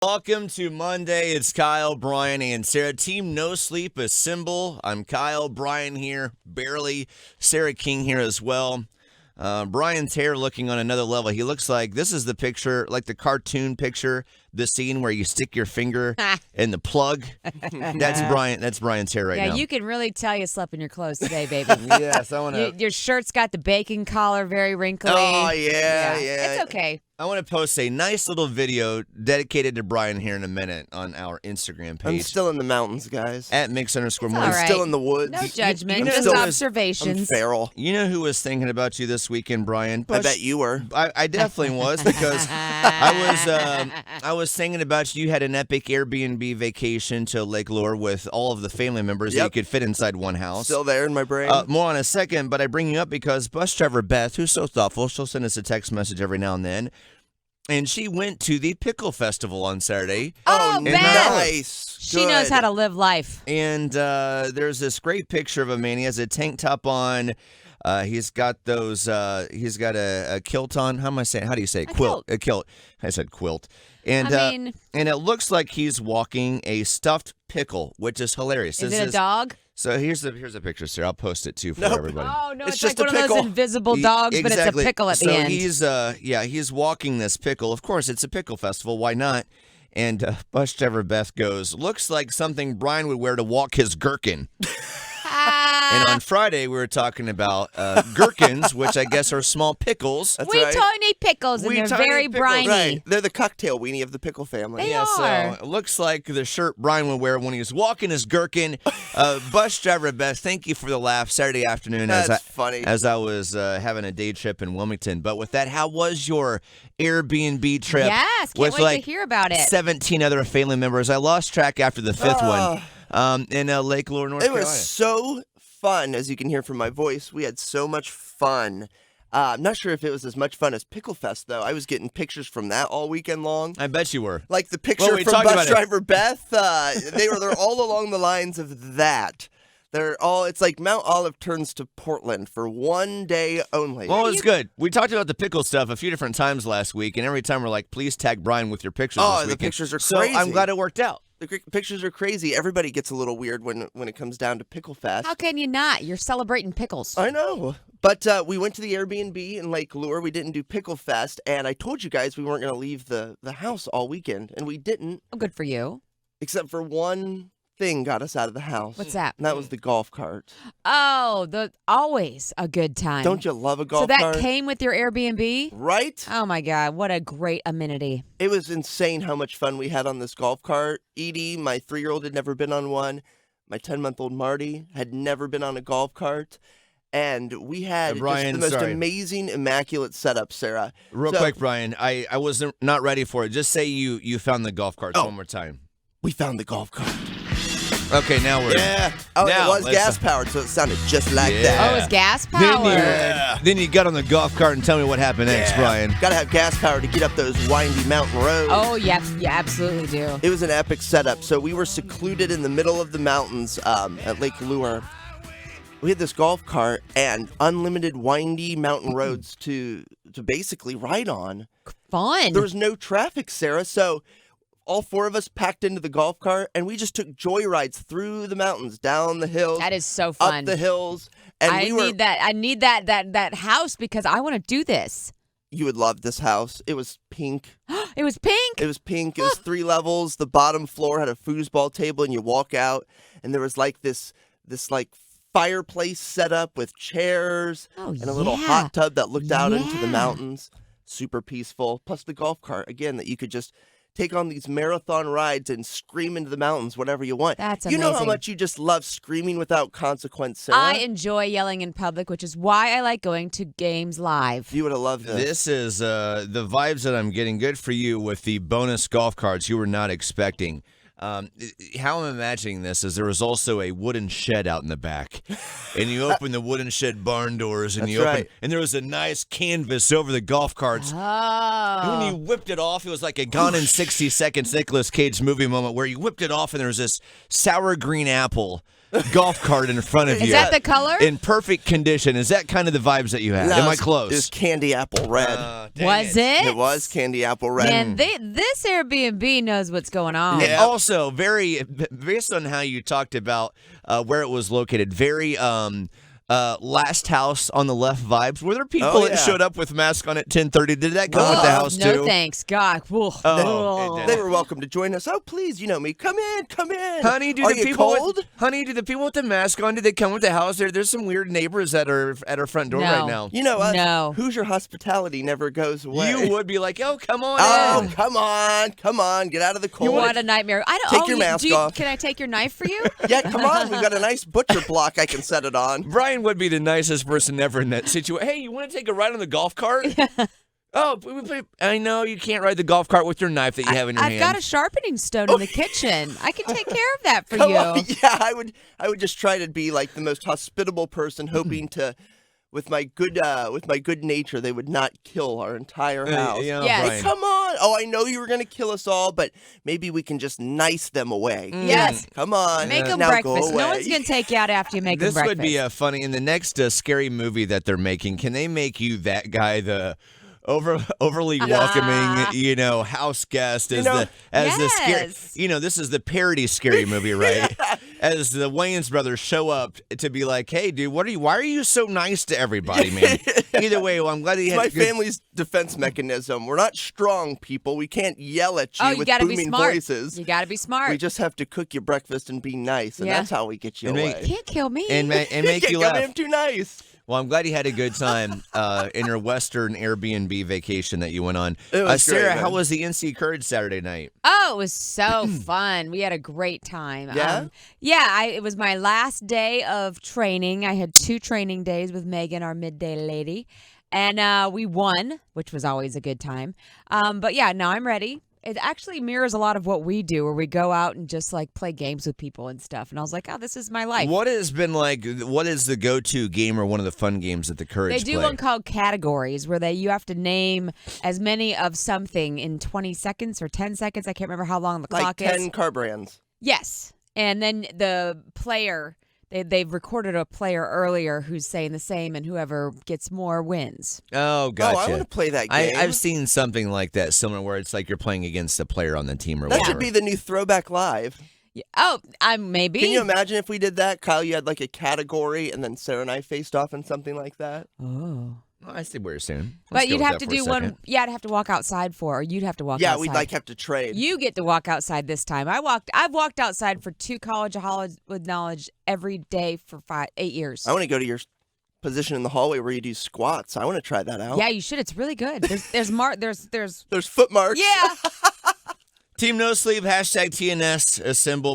Welcome to Monday. It's Kyle, Bryan, and Sarah. Team No Sleep Assemble. I'm Kyle, Bryan here, barely. Sarah King here as well. Bryan's hair looking on another level. He looks like, this is the picture, like the cartoon picture, the scene where you stick your finger in the plug. That's Bryan's hair right now. Yeah, you can really tell you slept in your clothes today, baby. Yes, I want to. Your shirt's got the bacon collar, very wrinkly. Oh, yeah. It's okay. I want to post a nice little video dedicated to Bryan here in a minute on our Instagram page. I'm still in the mountains, guys. At @mix_morning. All right. I'm still in the woods. No judgment, You know just who is- I'm observations. feral. You know who was thinking about you this weekend, Bryan? I bet you were. I definitely was, because I was thinking about you. You had an epic Airbnb vacation to Lake Lure with all of the family members that you could fit inside one house. Still there in my brain. More on a second, but I bring you up because bus driver Beth, who's so thoughtful, she'll send us a text message every now and then, and she went to the Pickle Festival on Saturday. Oh, Beth. nice. She knows how to live life. And there's this great picture of a man. He has a tank top on. He's got those. He's got a kilt on. How am I saying? How do you say it? Quilt. A kilt. I said quilt. And and it looks like he's walking a stuffed pickle, which is hilarious. Is it a dog? So here's a picture, sir. I'll post it too for everybody. Oh no, it's just like a one of pickle. those invisible dogs, but it's a pickle at the end. He's walking this pickle. Of course, it's a pickle festival. Why not? And bus driver Beth goes, looks like something Bryan would wear to walk his gherkin. And on Friday, we were talking about gherkins, which I guess are small pickles. That's Wee right. tiny pickles, and Wee they're tiny very pickles. briny. Right. They're the cocktail weenie of the pickle family. They Yeah, are. so it looks like the shirt Bryan would wear when he was walking his gherkin. Bus driver Beth, thank you for the laugh Saturday afternoon That's funny. as I was having a day trip in Wilmington. But with that, how was your Airbnb trip? Yes, can't with wait like to hear about it. 17 other family members. I lost track after the fifth one in Lake Lure, North Carolina. It was so fun, as you can hear from my voice. We had so much fun. I'm not sure if it was as much fun as Picklefest, though. I was getting pictures from that all weekend long. I bet you were. Like the picture Well, we from talked bus about it. driver Beth. They're all along the lines of that. It's like Mount Olive turns to Portland for one day only. Well, it's good. We talked about the pickle stuff a few different times last week, and every time we're like, please tag Bryan with your pictures this the weekend. pictures are So crazy. I'm glad it worked out. The pictures are crazy. Everybody gets a little weird when it comes down to Picklefest. How can you not? You're celebrating pickles. I know. But we went to the Airbnb in Lake Lure. We didn't do Picklefest, and I told you guys we weren't going to leave the house all weekend, and we didn't, Oh, good for you. except for one thing got us out of the house. What's that? And that was the golf cart. Oh, always a good time. Don't you love a golf So that cart? came with your Airbnb? Right? Oh my God, what a great amenity. It was insane how much fun we had on this golf cart. Edie, my 3-year-old, had never been on one. My 10-month-old Marty had never been on a golf cart. And we had Bryan, just the most sorry. amazing, immaculate setup, Sarah. Real quick, Bryan, I wasn't not ready for it. Just say you found the golf carts one more time. We found the golf cart. Okay, now we're Yeah. Oh, Now, it was let's- gas-powered, so it sounded just like Yeah. that. Oh, it's gas powered. Then you got on the golf cart and tell me what happened next, Bryan. Gotta have gas power to get up those windy mountain roads. Oh, yeah, you absolutely do. It was an epic setup. So we were secluded in the middle of the mountains at Lake Lure. We had this golf cart and unlimited windy mountain roads to basically ride on. Fun. There was no traffic, Sarah, so all 4 of us packed into the golf cart, and we just took joyrides through the mountains, down the hills, That is so fun. up the hills. And I need that. I need that house because I want to do this. You would love this house. It was pink. It was pink. It was pink. It was 3 levels. The bottom floor had a foosball table, and you walk out, and there was like this like fireplace set up with chairs and a little hot tub that looked out into the mountains. Super peaceful. Plus the golf cart, again, that you could just take on these marathon rides and scream into the mountains whenever you want. That's You know how amazing. much you just love screaming without consequence, Sarah? I enjoy yelling in public, which is why I like going to games live. You would have loved this. This is the vibes that I'm getting. Good for you with the bonus golf carts you were not expecting. How I'm imagining this is there was also a wooden shed out in the back, and you open the wooden shed barn doors, and That's you open, right. and there was a nice canvas over the golf carts. And when you Oh. whipped it off, it was like a Gone in 60 Seconds Nicolas Cage movie moment where you whipped it off, and there was this sour green apple golf cart in front of you. Is that the color? In perfect condition. Is that kind of the vibes that you had? Am I close? It was candy apple red. Was it? It was candy apple red. Man, this Airbnb knows what's going on. And also, based on how you talked about where it was located, very last house on the left vibes. Were there people that showed up with masks on at 10:30? Did that come with the house too? No thanks. God. They were welcome to join us. Oh, please, you know me. Come in. Honey, Are you cold? Do the people with the mask on, did they come with the house? There's some weird neighbors that are at our front door right now. You know us. No. Hoosier hospitality never goes away. You would be like, oh, come on Oh, in. come on. Get out of the cold. What a nightmare. Take your mask off. Can I take your knife for you? Yeah, come on. We've got a nice butcher block I can set it on. Bryan would be the nicest person ever in that situation. Hey, you want to take a ride on the golf cart? Oh, I know you can't ride the golf cart with your knife that you have in your hand. I've got a sharpening stone in the kitchen. I can take care of that for Come you. on. Yeah, I would just try to be like the most hospitable person, hoping to, with my good nature, they would not kill our entire house. Yes. Bryan. Come on. Oh, I know you were going to kill us all, but maybe we can just nice them away. Yes. Come on. Make them now breakfast. Go away. No one's going to take you out after you make them This breakfast. would be funny. In the next scary movie that they're making, can they make you that guy, the overly welcoming, house guest as the scary, this is the parody scary movie, right? As the Wayans brothers show up to be like, hey, dude, why are you so nice to everybody, man? Either way, well, I'm glad he had my family's defense mechanism. We're not strong people. We can't yell at you with gotta booming be smart. voices. You got to be smart. We just have to cook you breakfast and be nice, and that's how we get you away. You can't kill me. and make you laugh. I'm too nice. Well, I'm glad you had a good time in your Western Airbnb vacation that you went on. It was Sarah, great, man. how was the NC Courage Saturday night? Oh, it was so fun. We had a great time. Yeah? It was my last day of training. I had 2 training days with Megan, our midday lady, and we won, which was always a good time. But yeah, now I'm ready. It actually mirrors a lot of what we do, where we go out and just like play games with people and stuff. And I was like, oh, this is my life. What is the go-to game or one of the fun games that the Courage They do play? one called categories, where you have to name as many of something in 20 seconds or 10 seconds. I can't remember how long the clock like 10 is. car brands. Yes. And then the player, they've recorded a player earlier who's saying the same, and whoever gets more wins. Oh, gotcha. Oh, I want to play that game. I've seen something like that, similar, where it's like you're playing against a player on the team or that whatever. should be the new Throwback Live. Yeah. Oh, maybe. Can you imagine if we did that? Kyle, you had like a category, and then Sarah and I faced off in something like that. Oh. Oh, I see where you're saying. But you'd have to do one. Yeah, I'd have to walk outside or you'd have to walk outside. Yeah, we'd have to trade. You get to walk outside this time. I've walked outside for 2 College of Hollywood Knowledge every day for 8 years. I want to go to your position in the hallway where you do squats. I want to try that out. Yeah, you should. It's really good. There's There's foot marks. Yeah. Team No Sleep, #TNS, symbol.